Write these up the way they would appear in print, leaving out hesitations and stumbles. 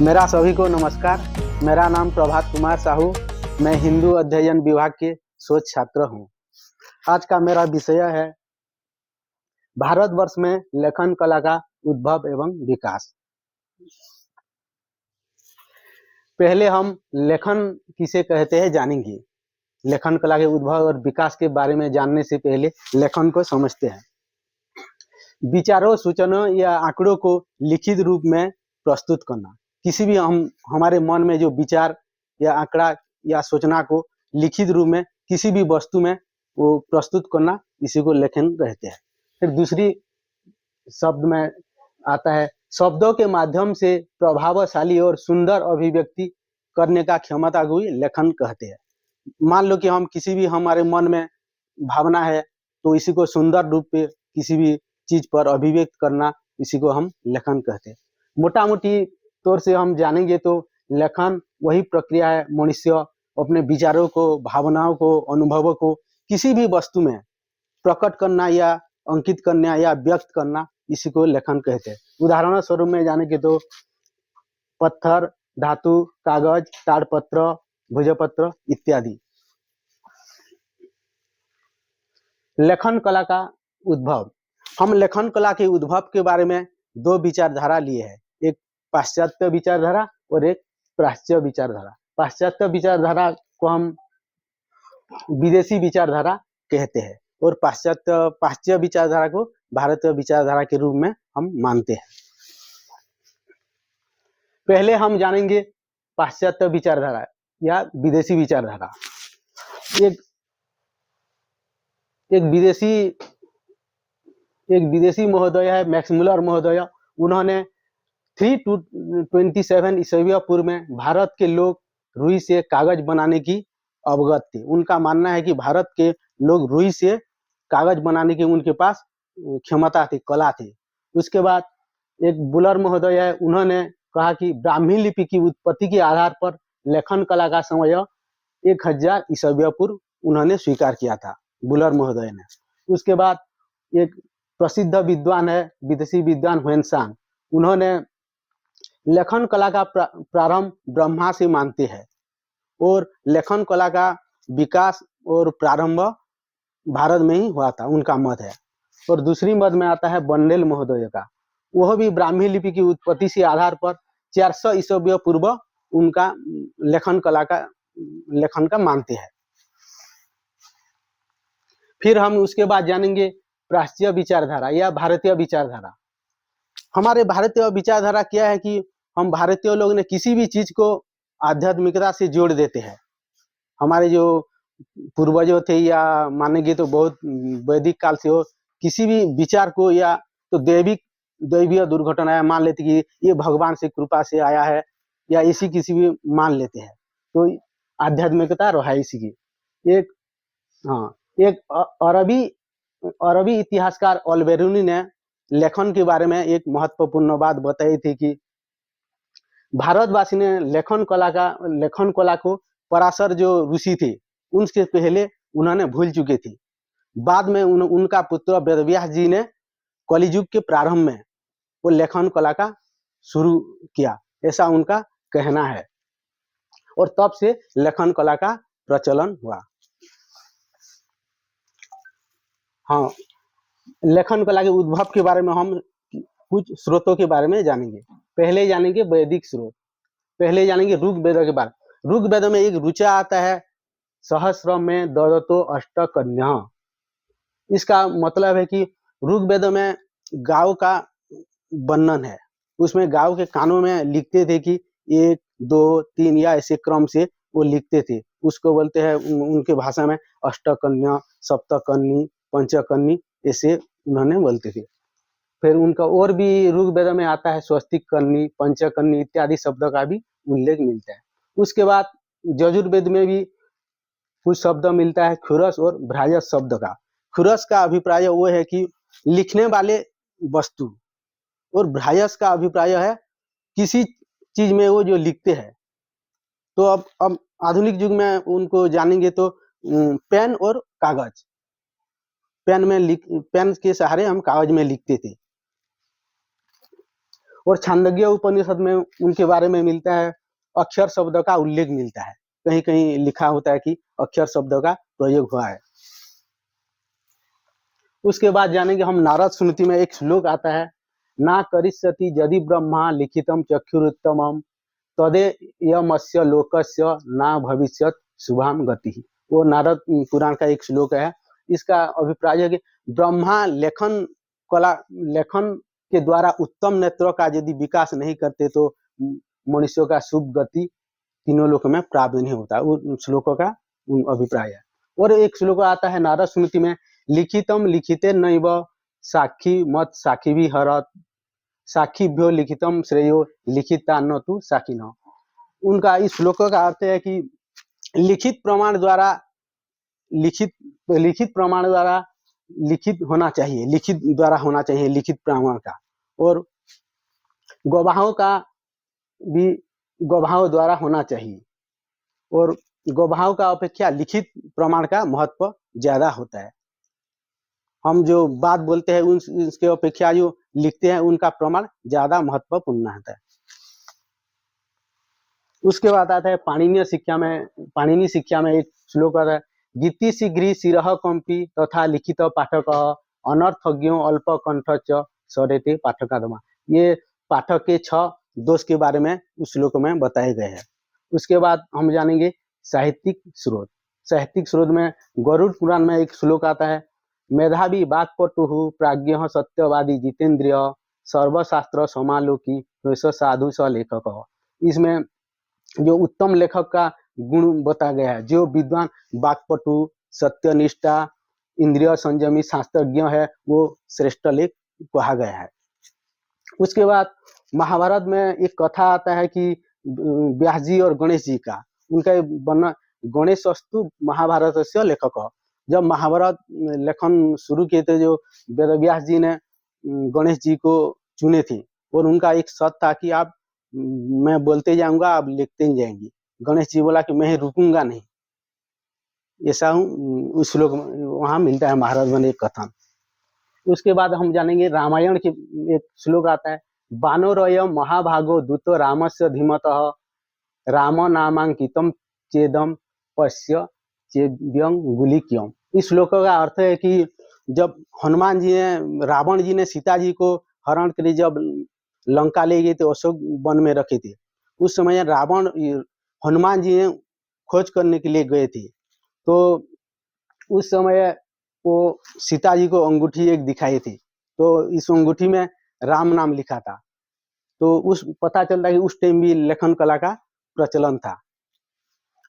मेरा सभी को नमस्कार। मेरा नाम प्रभात कुमार साहू। मैं हिंदू अध्ययन विभाग के शोध छात्र हूँ। आज का मेरा विषय है भारतवर्ष में लेखन कला का उद्भव एवं विकास। पहले हम लेखन किसे कहते हैं जानेंगे। लेखन कला के उद्भव और विकास के बारे में जानने से पहले लेखन को समझते हैं। विचारों, सूचनाओं या आंकड़ों को लिखित रूप में प्रस्तुत करना। किसी भी हमारे मन में जो विचार या आंकड़ा या सूचना को लिखित रूप में किसी भी वस्तु में वो प्रस्तुत करना, इसी को लेखन कहते हैं। फिर दूसरी शब्द में आता है शब्दों के माध्यम से प्रभावशाली और सुंदर अभिव्यक्ति करने का क्षमता को लेखन कहते हैं। मान लो कि हम किसी भी हमारे मन में भावना है तो इसी को सुंदर रूप पे किसी भी चीज पर अभिव्यक्त करना, इसी को हम लेखन कहते हैं। मोटा मोटी तौर से हम जानेंगे तो लेखन वही प्रक्रिया है, मनुष्य अपने विचारों को, भावनाओं को, अनुभवों को किसी भी वस्तु में प्रकट करना या अंकित करना या व्यक्त करना, इसी को लेखन कहते हैं। उदाहरण स्वरूप में जानेंगे तो पत्थर, धातु, कागज, ताड़पत्र, भोजपत्र इत्यादि। लेखन कला का उद्भव। हम लेखन कला के उद्भव के बारे में दो विचारधारा लिए हैं, एक पाश्चात्य विचारधारा और एक प्राच्य विचारधारा। पाश्चात्य विचारधारा को हम विदेशी विचारधारा कहते हैं और पाश्चात्य विचारधारा को भारतीय विचारधारा के रूप में हम मानते हैं। पहले हम जानेंगे पाश्चात्य विचारधारा या विदेशी विचारधारा। एक विदेशी महोदय है मैक्स मुलर महोदय। उन्होंने 327 ईस्वी पूर्व में भारत के लोग रुई से कागज बनाने की अवगत थे। उनका मानना है कि भारत के लोग रुई से कागज बनाने की उनके पास क्षमता थी, कला थी। उसके बाद एक बुलर महोदय है, उन्होंने कहा कि ब्राह्मी लिपि की उत्पत्ति के आधार पर लेखन कला का समय 1000 ईस्वी पूर्व उन्होंने स्वीकार किया था, बुलर महोदय ने। उसके बाद एक प्रसिद्ध विद्वान है, विदेशी विद्वान ह्वेनसांग। उन्होंने लेखन कला का प्रारंभ ब्रह्मा से मानते हैं और लेखन कला का विकास और प्रारंभ भारत में ही हुआ था, उनका मत है। और दूसरी मत में आता है बंडेल महोदय का। वह भी ब्राह्मी लिपि की उत्पत्ति से आधार पर 400 ईस्वी पूर्व उनका लेखन का मानते हैं। फिर हम उसके बाद जानेंगे प्राच्य विचारधारा या भारतीय विचारधारा। हमारे भारतीय विचारधारा क्या है कि हम भारतीय लोग ने किसी भी चीज को आध्यात्मिकता से जोड़ देते हैं। हमारे जो पूर्वजों थे या मानेंगे तो बहुत वैदिक काल से हो, किसी भी विचार को या तो दैवीय दुर्घटना मान लेते कि ये भगवान से कृपा से आया है या इसी किसी भी मान लेते हैं, तो आध्यात्मिकता रहा इसी की। एक अरबी इतिहासकार अल-बेरूनी ने लेखन के बारे में एक महत्वपूर्ण बात बताई थी कि भारतवासी ने लेखन कला को पराशर जो ऋषि थे उनसे पहले उन्होंने भूल चुके थे। बाद में उनका पुत्र वेदव्यास जी ने कलियुग के प्रारंभ में वो लेखन कला का शुरू किया, ऐसा उनका कहना है। और तब से लेखन कला का प्रचलन हुआ। हाँ, लेखन कला के उद्भव के बारे में हम कुछ स्रोतों के बारे में जानेंगे। पहले जानेंगे वैदिक स्रोत। पहले जानेंगे ऋग्वेद के बारे। ऋग्वेद में एक ऋचा आता है, सहस्र में ददतो अष्ट कन्या। इसका मतलब है कि ऋग्वेद में गाँव का वर्णन है। उसमें गाँव के कानों में लिखते थे कि 1, 2, 3 या ऐसे क्रम से वो लिखते थे। उसको बोलते हैं उनके भाषा में अष्टकन्या, सप्तकन्नी, पंचकन्नी, ऐसे उन्होंने बोलते थे। फिर उनका और भी ऋग्वेद में आता है स्वस्तिक कन्नी, पंचकन्नी इत्यादि शब्दों का भी उल्लेख मिलता है। उसके बाद यजुर्वेद में भी कुछ शब्द मिलता है खुरस और भ्राजस शब्द का। खुरस का अभिप्राय वो है कि लिखने वाले वस्तु, और भ्राजस का अभिप्राय है किसी चीज में वो जो लिखते हैं। तो अब आधुनिक युग में उनको जानेंगे तो पेन और कागज, पेन के सहारे हम कागज में लिखते थे। और छांदोग्य उपनिषद में उनके बारे में मिलता है, अक्षर शब्द का उल्लेख मिलता है, कहीं कहीं लिखा होता है कि अक्षर शब्द का प्रयोग हुआ है। उसके बाद जानेंगे हम नारद स्मृति में एक श्लोक आता है, ना करिष्यति यदि ब्रह्मा लिखितम चक्षुरुत्तमम तदे यमस्य लोकस्य ना भविष्यत शुभाम गति। वो नारद पुराण का एक श्लोक है। इसका अभिप्राय है कि ब्रह्मा लेखन के द्वारा उत्तम नेत्रों का यदि विकास नहीं करते तो मनुष्यों का शुभ गति तीनों लोक में प्राप्त नहीं होता। उन श्लोकों का अभिप्राय है। और एक श्लोक आता है नारद स्मृति में, लिखितम लिखिते नैव साक्षी मत साक्षी भी हरत साक्षीभ्यो लिखितम श्रेयो लिखिता न तु साक्षी न। उनका इस श्लोक का अर्थ है कि लिखित प्रमाण द्वारा लिखित होना चाहिए, लिखित द्वारा होना चाहिए लिखित प्रमाण का, और गवाहों का भी गवाहों द्वारा होना चाहिए, और गवाहों का अपेक्षा लिखित प्रमाण का महत्व ज्यादा होता है। हम जो बात बोलते हैं उसके अपेक्षा जो लिखते हैं उनका प्रमाण ज्यादा महत्वपूर्ण होता है। उसके बाद आता है पाणिनीय शिक्षा में एक श्लोक आता है, गीति शीघ्री शिरः कंपी तथा लिखित पाठक अनर्थज्ञो अल्प कंठ सरेते पाठकादमा। ये पाठक के 6 दोष के बारे में उस श्लोक में बताए गए हैं। उसके बाद हम जानेंगे साहित्यिक स्रोत में गरुड़ पुराण में एक श्लोक आता है, मेधावी वाक्पटु प्राज्ञ सत्यवादी जितेंद्रिय सर्वशास्त्र समालोकी साधु स लेखक। इसमें जो उत्तम लेखक का गुण बताया गया है, जो विद्वान वाक्पटु सत्यनिष्ठा इंद्रिय संयमी शास्त्रज्ञ है वो श्रेष्ठ लेख कहा गया है। उसके बाद महाभारत में एक कथा आता है कि व्यास जी और गणेश जी का, उनका गणेश अस्तु महाभारत से लेखक। जब महाभारत लेखन शुरू किए थे जो वेद व्यास जी ने गणेश जी को चुने थे, और उनका एक शर्त था कि आप मैं बोलते जाऊंगा आप लिखते ही जाएंगे। गणेश जी बोला कि मैं रुकूंगा नहीं। ऐसा उस श्लोक वहां मिलता है महाभारत में एक कथन। उसके बाद हम जानेंगे रामायण के एक श्लोक आता है, बानरय महाभागो दूतो रामस्य धीमतः राम नामांकितम चेदम पश्य चेद्यं गुलिक्यम। इस श्लोक का अर्थ है कि जब हनुमान जी ने रावण जी ने सीता जी को हरण के लिए जब लंका ले गए थे, अशोक वन में रखे थे, उस समय हनुमान जी ने खोज करने के लिए गए थे, तो उस समय वो सीता जी को अंगूठी एक दिखाई थी, तो इस अंगूठी में राम नाम लिखा था। तो उस पता चलता है कि उस टाइम भी लेखन कला का प्रचलन था।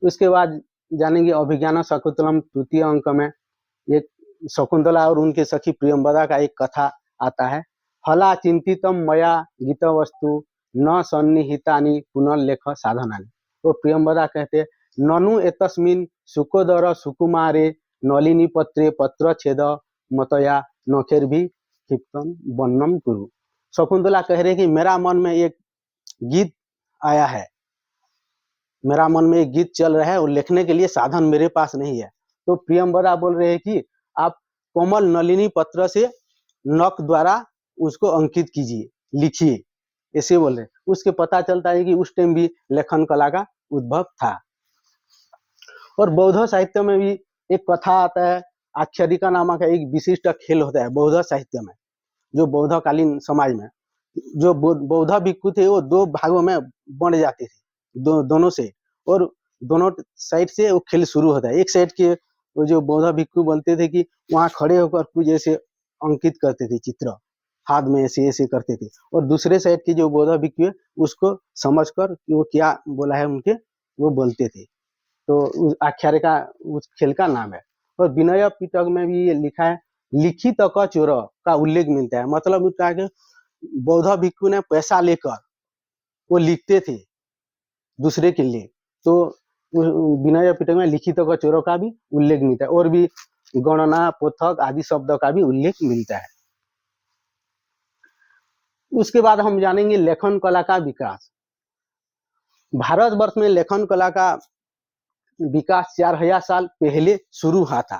उसके बाद जानेंगे अभिज्ञान शकुंतलम तृतीय अंक में एक शकुंतला और उनके सखी प्रियंवदा का एक कथा आता है, फला चिंतितम मया गीत वस्तु न सन्निहितानि पुनर्लेख साधनानि। तो प्रियंवदा कहते ननु एतस्मिन सुकोदर सुकुमारे नलिनी पत्रे पत्र छेद मतया नखेर भी क्षिप्तम वर्णम कुरु। शकुंतला कह रहे कि मेरा मन में एक गीत आया है, मेरा मन में एक गीत चल रहा है और लिखने के लिए साधन मेरे पास नहीं है। तो प्रियंवदा बोल रहे हैं कि आप कोमल नलिनी पत्र से नख द्वारा उसको अंकित कीजिए, लिखिए, ऐसे बोल रहे। उसके पता चलता है कि उस टाइम भी लेखन कला का उद्भव था। और बौद्ध साहित्य में भी एक कथा आता है, आख्यायिका नामक एक विशिष्ट खेल होता है बौद्ध साहित्य में। जो बौद्धकालीन समाज में जो बौद्ध भिक्षु थे वो 2 भागों में बंट जाते थे, दोनों से, और दोनों साइड से वो खेल शुरू होता है। एक साइड के वो जो बौद्ध भिक्षु बोलते थे कि वहाँ खड़े होकर कुछ ऐसे अंकित करते थे, चित्र हाथ में ऐसे ऐसे करते थे, और दूसरे साइड के जो बौद्ध भिक्षु है उसको समझकर कि वो क्या बोला है उनके वो बोलते थे। तो उस आख्याय का उस खेल का नाम है। और विनय पिटक में भी ये लिखा है, लिखित का चोर का उल्लेख मिलता है। मतलब उसका कि बौद्ध भिक्षु ने पैसा लेकर वो लिखते थे दूसरे के लिए, तो विनय पिटक में लिखित का चोर का भी उल्लेख मिलता है, और भी गणना पोथक आदि शब्द का भी उल्लेख मिलता है। उसके बाद हम जानेंगे लेखन कला का विकास। भारतवर्ष में लेखन कला का विकास 4000 साल पहले शुरू हुआ था।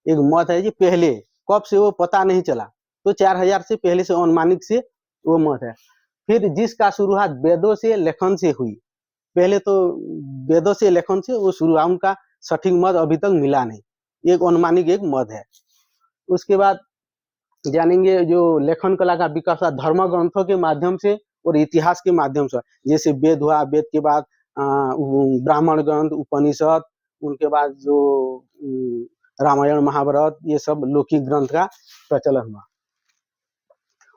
एक मत है जी पहले, कब से वो पता नहीं चला, तो 4000 से पहले से अनुमानित से वो मत है। फिर जिसका शुरुआत वेदों से लेखन से हुई, पहले तो वेदों से लेखन से वो शुरू, उनका सटीक मत अभी तक मिला नहीं, एक अनुमानिक एक मत है। उसके बाद जानेंगे जो लेखन कला का विकास हुआ धर्म ग्रंथों के माध्यम से और इतिहास के माध्यम से, जैसे वेद हुआ, वेद के बाद ब्राह्मण ग्रंथ, उपनिषद, उनके बाद जो रामायण महाभारत, ये सब लौकिक ग्रंथ का प्रचलन हुआ।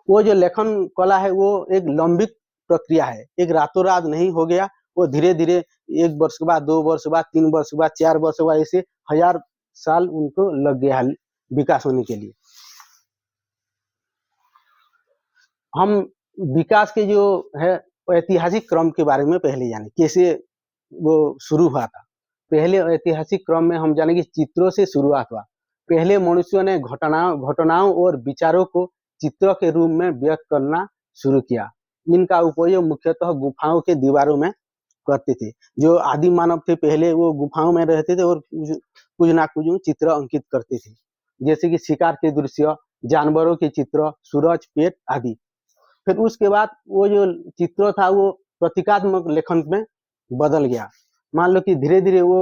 वो जो लेखन कला है वो एक लंबी प्रक्रिया है, एक रातों रात नहीं हो गया, वो धीरे धीरे 1 वर्ष के बाद, 2 वर्ष के बाद, 3 वर्ष के बाद, 4 वर्ष के बाद, ऐसे 1000 साल उनको लग गया विकास होने के लिए। हम विकास के जो है ऐतिहासिक क्रम के बारे में पहले जाने, कैसे वो शुरू हुआ था। पहले ऐतिहासिक क्रम में हम जानेंगे चित्रों से शुरुआत हुआ। पहले मनुष्यों ने घटनाओं और विचारों को चित्रों के रूप में व्यक्त करना शुरू किया। इनका उपयोग मुख्यतः गुफाओं के दीवारों में करते थे। जो आदि मानव थे पहले वो गुफाओं में रहते थे और कुछ ना कुछ चित्र अंकित करते थे, जैसे कि शिकार के दृश्य, जानवरों के चित्र, सूरज, पेट आदि। फिर उसके बाद वो जो चित्र था वो प्रतीकात्मक लेखन में बदल गया। मान लो कि धीरे धीरे वो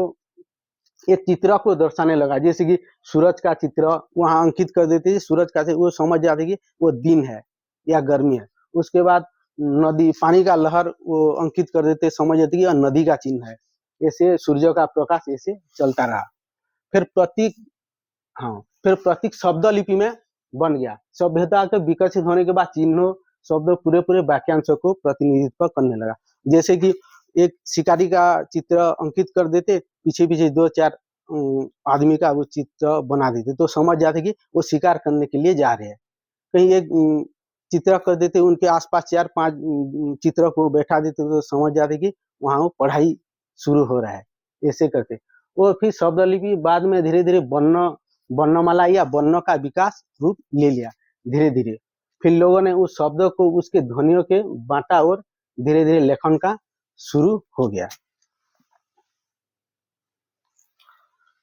एक चित्र को दर्शाने लगा, जैसे कि सूरज का चित्र वहां अंकित कर देते थे, सूरज का, वो समझ जाते कि वो दिन है या गर्मी है। उसके बाद नदी, पानी का लहर वो अंकित कर देते, समझ जाते कि यह नदी का चिन्ह है। ऐसे सूर्य का प्रकाश ऐसे चलता रहा। फिर प्रतीक, हाँ, फिर प्रतीक शब्द लिपि में बन गया। सभ्यता के विकसित होने के बाद चिन्हों, शब्द पूरे पूरे वाक्यांशों को प्रतिनिधित्व करने लगा। जैसे कि एक शिकारी का चित्र अंकित कर देते, पीछे पीछे 2-4 आदमी का वो चित्र बना देते, तो समझ जाते कि वो शिकार करने के लिए जा रहे हैं। कहीं एक चित्र कर देते, उनके आसपास 4-5 चित्र को बैठा देते, तो समझ जाते कि वहाँ वो पढ़ाई शुरू हो रहा है। ऐसे करते और फिर शब्द लिपि बाद में धीरे धीरे वर्णमाला या वर्ण का विकास रूप ले लिया धीरे धीरे। फिर लोगों ने उस शब्द को उसके ध्वनियों के बांटा और धीरे धीरे लेखन का शुरू हो गया।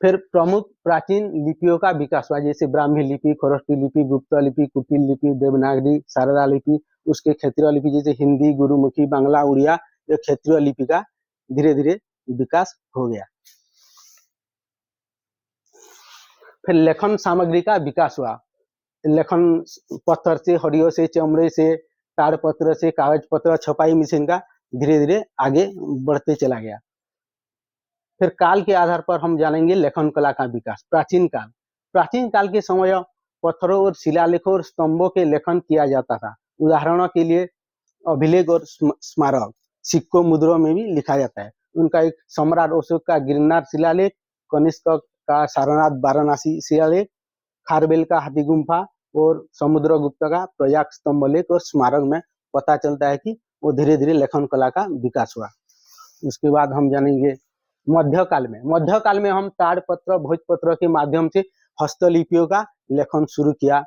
फिर प्रमुख प्राचीन लिपियों का विकास हुआ, जैसे ब्राह्मी लिपि, खरोष्ठी लिपि, गुप्त लिपि, कुटिल लिपि, देवनागरी, शारदा लिपि, उसके क्षेत्रीय लिपि जैसे हिंदी, गुरुमुखी, बांग्ला, उड़िया, ये क्षेत्रीय लिपि का धीरे धीरे विकास हो गया। फिर लेखन सामग्री का विकास हुआ। लेखन पत्थर से, हड्डियों से, चमड़े से, ताड़पत्र से, कागज पत्र, छपाई मशीन का धीरे धीरे आगे बढ़ते चला गया। फिर काल के आधार पर हम जानेंगे लेखन कला का विकास। प्राचीन काल, प्राचीन काल के समय पत्थरों और शिलालेखों और स्तंभों के लेखन किया जाता था। उदाहरणों के लिए अभिलेख और स्मारक, सिक्कों, मुद्रों में भी लिखा जाता है। उनका एक सम्राट अशोक का गिरनार शिलालेख, कनिष्क का सारनाथ वाराणसी शिलालेख, खारबेल का हाथी गुम्फा और समुद्रगुप्त का प्रयाग स्तंभ लेख और स्मारक में पता चलता है कि वो धीरे धीरे लेखन कला का विकास हुआ। उसके बाद हम जानेंगे मध्यकाल में। मध्यकाल में हम ताड़पत्र, भोजपत्र के माध्यम से हस्तलिपियों का लेखन शुरू किया।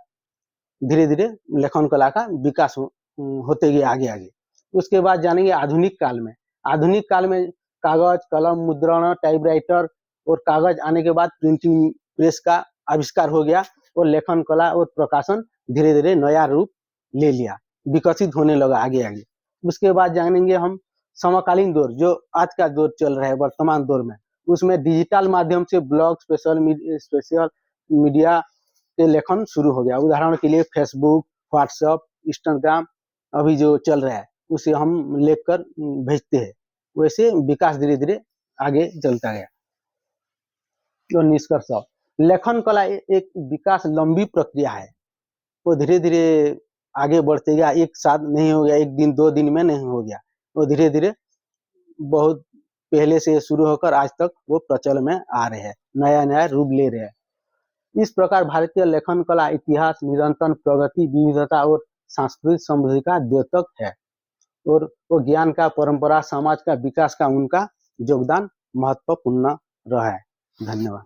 धीरे धीरे लेखन कला का विकास होते गए आगे आगे। उसके बाद जानेंगे आधुनिक काल में। आधुनिक काल में कागज, कलम, मुद्रण, टाइपराइटर और कागज आने के बाद प्रिंटिंग प्रेस का आविष्कार हो गया और लेखन कला और प्रकाशन धीरे धीरे नया रूप ले लिया, विकसित होने लगा आगे आगे। उसके बाद जानेंगे हम समकालीन दौर, जो आज का दौर चल रहा है वर्तमान दौर में। उसमें डिजिटल माध्यम से ब्लॉग, सोशल मीडिया के लेखन शुरू हो गया। उदाहरण के लिए फेसबुक, व्हाट्सएप, इंस्टाग्राम अभी जो चल रहा है उसे हम लिख कर भेजते हैं। वैसे विकास धीरे धीरे आगे चलता गया। और निष्कर्ष, लेखन कला एक विकास लंबी प्रक्रिया है। वो धीरे धीरे आगे बढ़ते गया, एक साथ नहीं हो गया, 1 दिन 2 दिन में नहीं हो गया। वो धीरे धीरे बहुत पहले से शुरू होकर आज तक वो प्रचलन में आ रहे हैं, नया नया रूप ले रहे हैं। इस प्रकार भारतीय लेखन कला इतिहास, निरंतर प्रगति, विविधता और सांस्कृतिक समृद्धि का द्योतक है और वो ज्ञान का, परंपरा, समाज का विकास का उनका योगदान महत्वपूर्ण रहा है। धन्यवाद।